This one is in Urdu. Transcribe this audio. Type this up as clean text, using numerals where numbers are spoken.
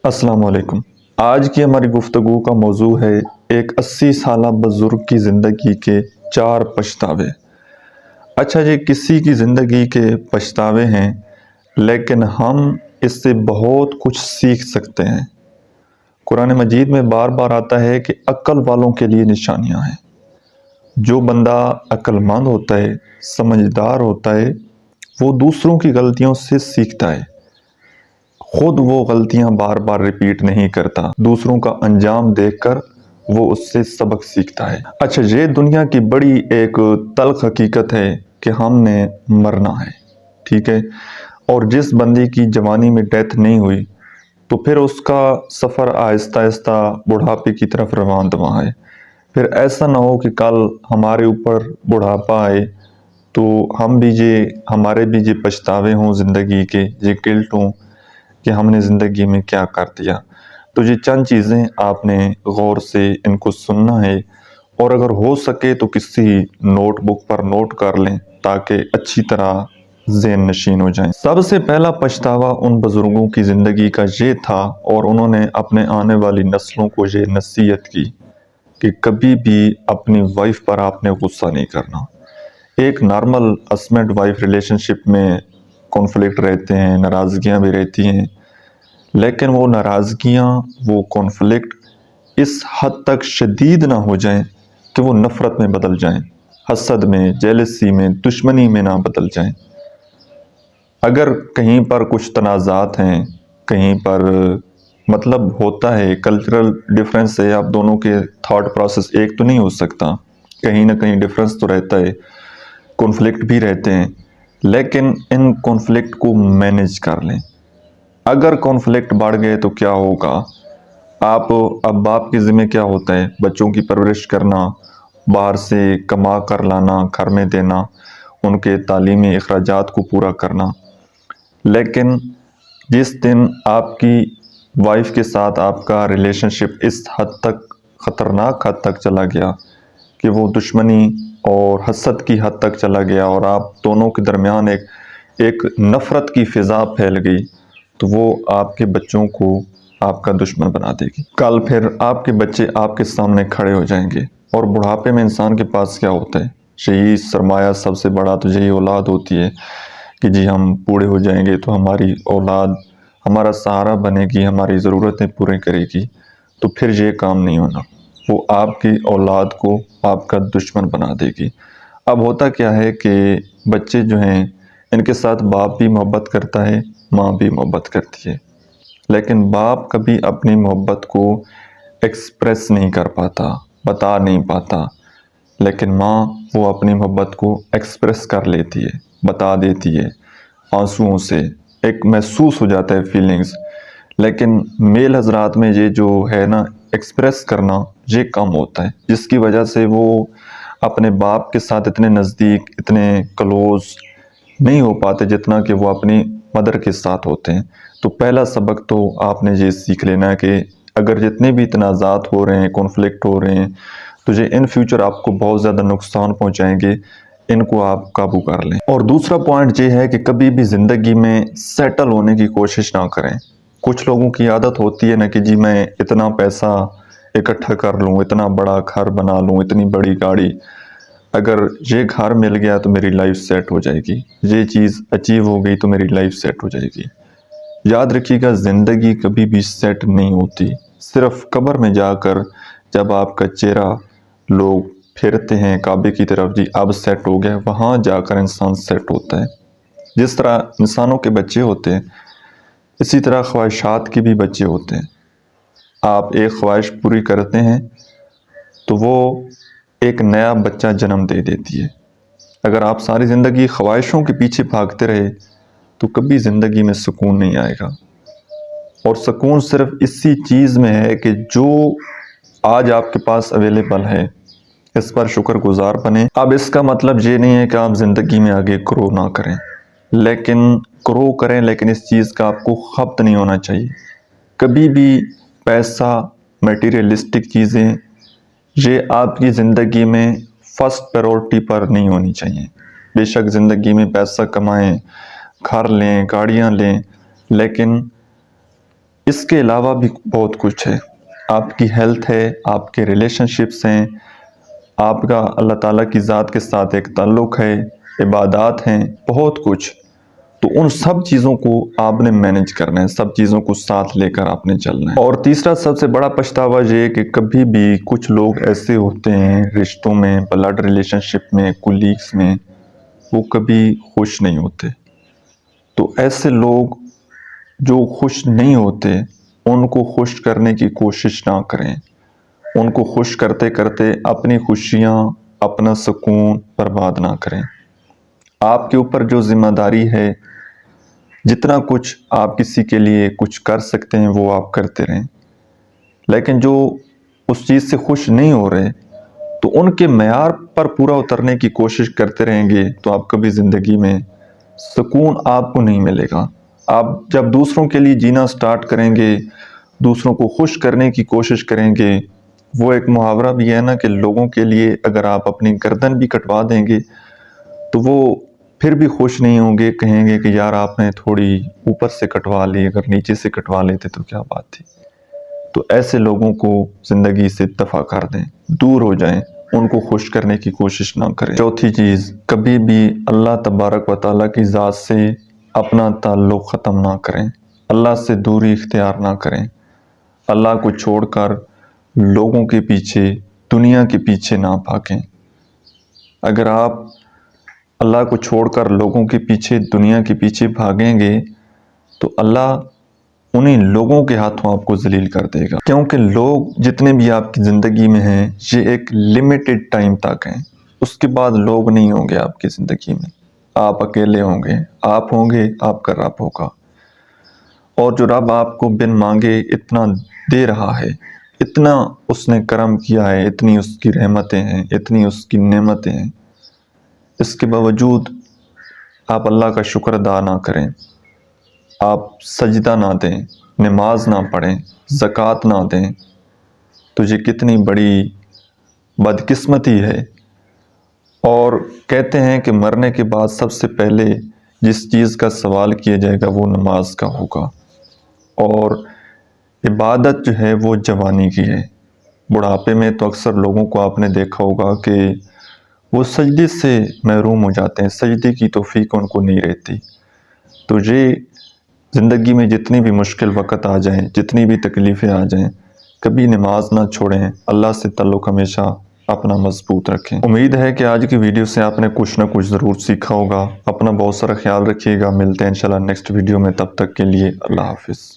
السلام علیکم۔ آج کی ہماری گفتگو کا موضوع ہے ایک 80 سالہ بزرگ کی زندگی کے 4 پچھتاوے۔ اچھا جی، کسی کی زندگی کے پچھتاوے ہیں لیکن ہم اس سے بہت کچھ سیکھ سکتے ہیں۔ قرآن مجید میں بار بار آتا ہے کہ عقل والوں کے لیے نشانیاں ہیں۔ جو بندہ عقل مند ہوتا ہے، سمجھدار ہوتا ہے، وہ دوسروں کی غلطیوں سے سیکھتا ہے، خود وہ غلطیاں بار بار ریپیٹ نہیں کرتا، دوسروں کا انجام دیکھ کر وہ اس سے سبق سیکھتا ہے۔ اچھا، یہ دنیا کی بڑی ایک تلخ حقیقت ہے کہ ہم نے مرنا ہے، ٹھیک ہے؟ اور جس بندے کی جوانی میں ڈیتھ نہیں ہوئی تو پھر اس کا سفر آہستہ آہستہ بڑھاپے کی طرف رواں دواں ہے۔ پھر ایسا نہ ہو کہ کل ہمارے اوپر بڑھاپا آئے تو ہمارے بھی یہ پچھتاوے ہوں زندگی کے، یہ گلٹ ہوں کہ ہم نے زندگی میں کیا کر دیا۔ تو یہ چند چیزیں آپ نے غور سے ان کو سننا ہے، اور اگر ہو سکے تو کسی نوٹ بک پر نوٹ کر لیں تاکہ اچھی طرح ذہن نشین ہو جائیں۔ سب سے پہلا پچھتاوا ان بزرگوں کی زندگی کا یہ تھا، اور انہوں نے اپنے آنے والی نسلوں کو یہ نصیحت کی کہ کبھی بھی اپنی وائف پر آپ نے غصہ نہیں کرنا۔ ایک نارمل ہسبینڈ وائف ریلیشن شپ میں کانفلکٹ رہتے ہیں، ناراضگیاں بھی رہتی ہیں، لیکن وہ ناراضگیاں، وہ کانفلکٹ اس حد تک شدید نہ ہو جائیں کہ وہ نفرت میں بدل جائیں، حسد میں، جیلسی میں، دشمنی میں نہ بدل جائیں۔ اگر کہیں پر کچھ تنازعات ہیں، کہیں پر مطلب ہوتا ہے کلچرل ڈیفرنس ہے، آپ دونوں کے تھاٹ پروسیس ایک تو نہیں ہو سکتا، کہیں نہ کہیں ڈیفرنس تو رہتا ہے، کانفلکٹ بھی رہتے ہیں، لیکن ان کانفلکٹ کو مینیج کر لیں۔ اگر کانفلکٹ بڑھ گئے تو کیا ہوگا؟ اب باپ کے ذمہ کیا ہوتا ہے؟ بچوں کی پرورش کرنا، باہر سے کما کر لانا، گھر میں دینا، ان کے تعلیمی اخراجات کو پورا کرنا۔ لیکن جس دن آپ کی وائف کے ساتھ آپ کا ریلیشن شپ اس حد تک خطرناک حد تک چلا گیا کہ وہ دشمنی اور حسد کی حد تک چلا گیا، اور آپ دونوں کے درمیان ایک نفرت کی فضا پھیل گئی، تو وہ آپ کے بچوں کو آپ کا دشمن بنا دے گی۔ کل پھر آپ کے بچے آپ کے سامنے کھڑے ہو جائیں گے، اور بڑھاپے میں انسان کے پاس کیا ہوتا ہے؟ یہی سرمایہ سب سے بڑا تو یہی اولاد ہوتی ہے کہ جی ہم بوڑھے ہو جائیں گے تو ہماری اولاد ہمارا سہارا بنے گی، ہماری ضرورتیں پورے کرے گی، تو پھر یہ کام نہیں ہونا، وہ آپ کی اولاد کو آپ کا دشمن بنا دے گی۔ اب ہوتا کیا ہے کہ بچے جو ہیں ان کے ساتھ باپ بھی محبت کرتا ہے، ماں بھی محبت کرتی ہے، لیکن باپ کبھی اپنی محبت کو ایکسپریس نہیں کر پاتا، بتا نہیں پاتا، لیکن ماں وہ اپنی محبت کو ایکسپریس کر لیتی ہے، بتا دیتی ہے آنسوؤں سے، ایک محسوس ہو جاتا ہے فیلنگز۔ لیکن میل حضرات میں یہ جو ہے نا ایکسپریس کرنا، یہ کم ہوتا ہے، جس کی وجہ سے وہ اپنے باپ کے ساتھ اتنے نزدیک، اتنے کلوز نہیں ہو پاتے جتنا کہ وہ اپنی مدر کے ساتھ ہوتے ہیں۔ تو پہلا سبق تو آپ نے یہ سیکھ لینا ہے کہ اگر جتنے بھی تنازعات ہو رہے ہیں، کانفلکٹ ہو رہے ہیں، تو یہ ان فیوچر آپ کو بہت زیادہ نقصان پہنچائیں گے، ان کو آپ قابو کر لیں۔ اور دوسرا پوائنٹ یہ ہے کہ کبھی بھی زندگی میں سیٹل ہونے کی کوشش نہ کریں۔ کچھ لوگوں کی عادت ہوتی ہے نا کہ جی میں اتنا پیسہ اکٹھا کر لوں، اتنا بڑا گھر بنا لوں، اتنی بڑی گاڑی، اگر یہ گھر مل گیا تو میری لائف سیٹ ہو جائے گی، یہ چیز اچیو ہو گئی تو میری لائف سیٹ ہو جائے گی۔ یاد رکھیے گا، زندگی کبھی بھی سیٹ نہیں ہوتی، صرف قبر میں جا کر جب آپ کا چہرہ لوگ پھرتے ہیں کعبے کی طرف، جی اب سیٹ ہو گیا، وہاں جا کر انسان سیٹ ہوتا ہے۔ جس طرح انسانوں کے بچے ہوتے ہیں، اسی طرح خواہشات کے بھی بچے ہوتے ہیں۔ آپ ایک خواہش پوری کرتے ہیں تو وہ ایک نیا بچہ جنم دے دیتی ہے۔ اگر آپ ساری زندگی خواہشوں کے پیچھے بھاگتے رہے تو کبھی زندگی میں سکون نہیں آئے گا، اور سکون صرف اسی چیز میں ہے کہ جو آج آپ کے پاس اویلیبل ہے اس پر شکر گزار بنیں۔ اب اس کا مطلب یہ نہیں ہے کہ آپ زندگی میں آگے گرو نہ کریں، لیکن گرو کریں، لیکن اس چیز کا آپ کو خبط نہیں ہونا چاہیے۔ کبھی بھی پیسہ، میٹیریلسٹک چیزیں، یہ آپ کی زندگی میں فرسٹ پریورٹی پر نہیں ہونی چاہیے۔ بے شک زندگی میں پیسہ کمائیں، گھر لیں، گاڑیاں لیں، لیکن اس کے علاوہ بھی بہت کچھ ہے، آپ کی ہیلتھ ہے، آپ کے ریلیشن شپس ہیں، آپ کا اللہ تعالیٰ کی ذات کے ساتھ ایک تعلق ہے، عبادات ہیں، بہت کچھ۔ تو ان سب چیزوں کو آپ نے مینج کرنا ہے، سب چیزوں کو ساتھ لے کر آپ نے چلنا ہے۔ اور تیسرا سب سے بڑا پچھتاوا یہ کہ کبھی بھی کچھ لوگ ایسے ہوتے ہیں رشتوں میں، بلڈ ریلیشن شپ میں، کولیگز میں، وہ کبھی خوش نہیں ہوتے۔ تو ایسے لوگ جو خوش نہیں ہوتے ان کو خوش کرنے کی کوشش نہ کریں، ان کو خوش کرتے کرتے اپنی خوشیاں، اپنا سکون برباد نہ کریں۔ آپ کے اوپر جو ذمہ داری ہے، جتنا کچھ آپ کسی کے لیے کچھ کر سکتے ہیں وہ آپ کرتے رہیں، لیکن جو اس چیز سے خوش نہیں ہو رہے تو ان کے معیار پر پورا اترنے کی کوشش کرتے رہیں گے تو آپ کبھی زندگی میں سکون آپ کو نہیں ملے گا۔ آپ جب دوسروں کے لیے جینا سٹارٹ کریں گے، دوسروں کو خوش کرنے کی کوشش کریں گے، وہ ایک محاورہ بھی ہے نا کہ لوگوں کے لیے اگر آپ اپنی گردن بھی کٹوا دیں گے تو وہ پھر بھی خوش نہیں ہوں گے، کہیں گے کہ یار آپ نے تھوڑی اوپر سے کٹوا لی، اگر نیچے سے کٹوا لیتے تو کیا بات تھی۔ تو ایسے لوگوں کو زندگی سے دفع کر دیں، دور ہو جائیں، ان کو خوش کرنے کی کوشش نہ کریں۔ چوتھی چیز، کبھی بھی اللہ تبارک و تعالیٰ کی ذات سے اپنا تعلق ختم نہ کریں، اللہ سے دوری اختیار نہ کریں، اللہ کو چھوڑ کر لوگوں کے پیچھے، دنیا کے پیچھے نہ بھاگیں۔ اگر آپ اللہ کو چھوڑ کر لوگوں کے پیچھے، دنیا کے پیچھے بھاگیں گے تو اللہ انہیں لوگوں کے ہاتھوں آپ کو ذلیل کر دے گا، کیونکہ لوگ جتنے بھی آپ کی زندگی میں ہیں یہ ایک لیمیٹڈ ٹائم تک ہیں، اس کے بعد لوگ نہیں ہوں گے آپ کی زندگی میں، آپ اکیلے ہوں گے، آپ ہوں گے، آپ کا رب ہوگا۔ اور جو رب آپ کو بن مانگے اتنا دے رہا ہے، اتنا اس نے کرم کیا ہے، اتنی اس کی رحمتیں ہیں، اتنی اس کی نعمتیں ہیں، اس کے باوجود آپ اللہ کا شکر ادا نہ کریں، آپ سجدہ نہ دیں، نماز نہ پڑھیں، زکوٰۃ نہ دیں، تو یہ کتنی بڑی بدقسمتی ہے۔ اور کہتے ہیں کہ مرنے کے بعد سب سے پہلے جس چیز کا سوال کیا جائے گا وہ نماز کا ہوگا، اور عبادت جو ہے وہ جوانی کی ہے۔ بڑھاپے میں تو اکثر لوگوں کو آپ نے دیکھا ہوگا کہ وہ سجدے سے محروم ہو جاتے ہیں، سجدے کی توفیق ان کو نہیں رہتی۔ تو یہ زندگی میں جتنی بھی مشکل وقت آ جائیں، جتنی بھی تکلیفیں آ جائیں، کبھی نماز نہ چھوڑیں، اللہ سے تعلق ہمیشہ اپنا مضبوط رکھیں۔ امید ہے کہ آج کی ویڈیو سے آپ نے کچھ نہ کچھ ضرور سیکھا ہوگا۔ اپنا بہت سارا خیال رکھیے گا، ملتے ہیں انشاءاللہ نیکسٹ ویڈیو میں، تب تک کے لیے اللہ حافظ۔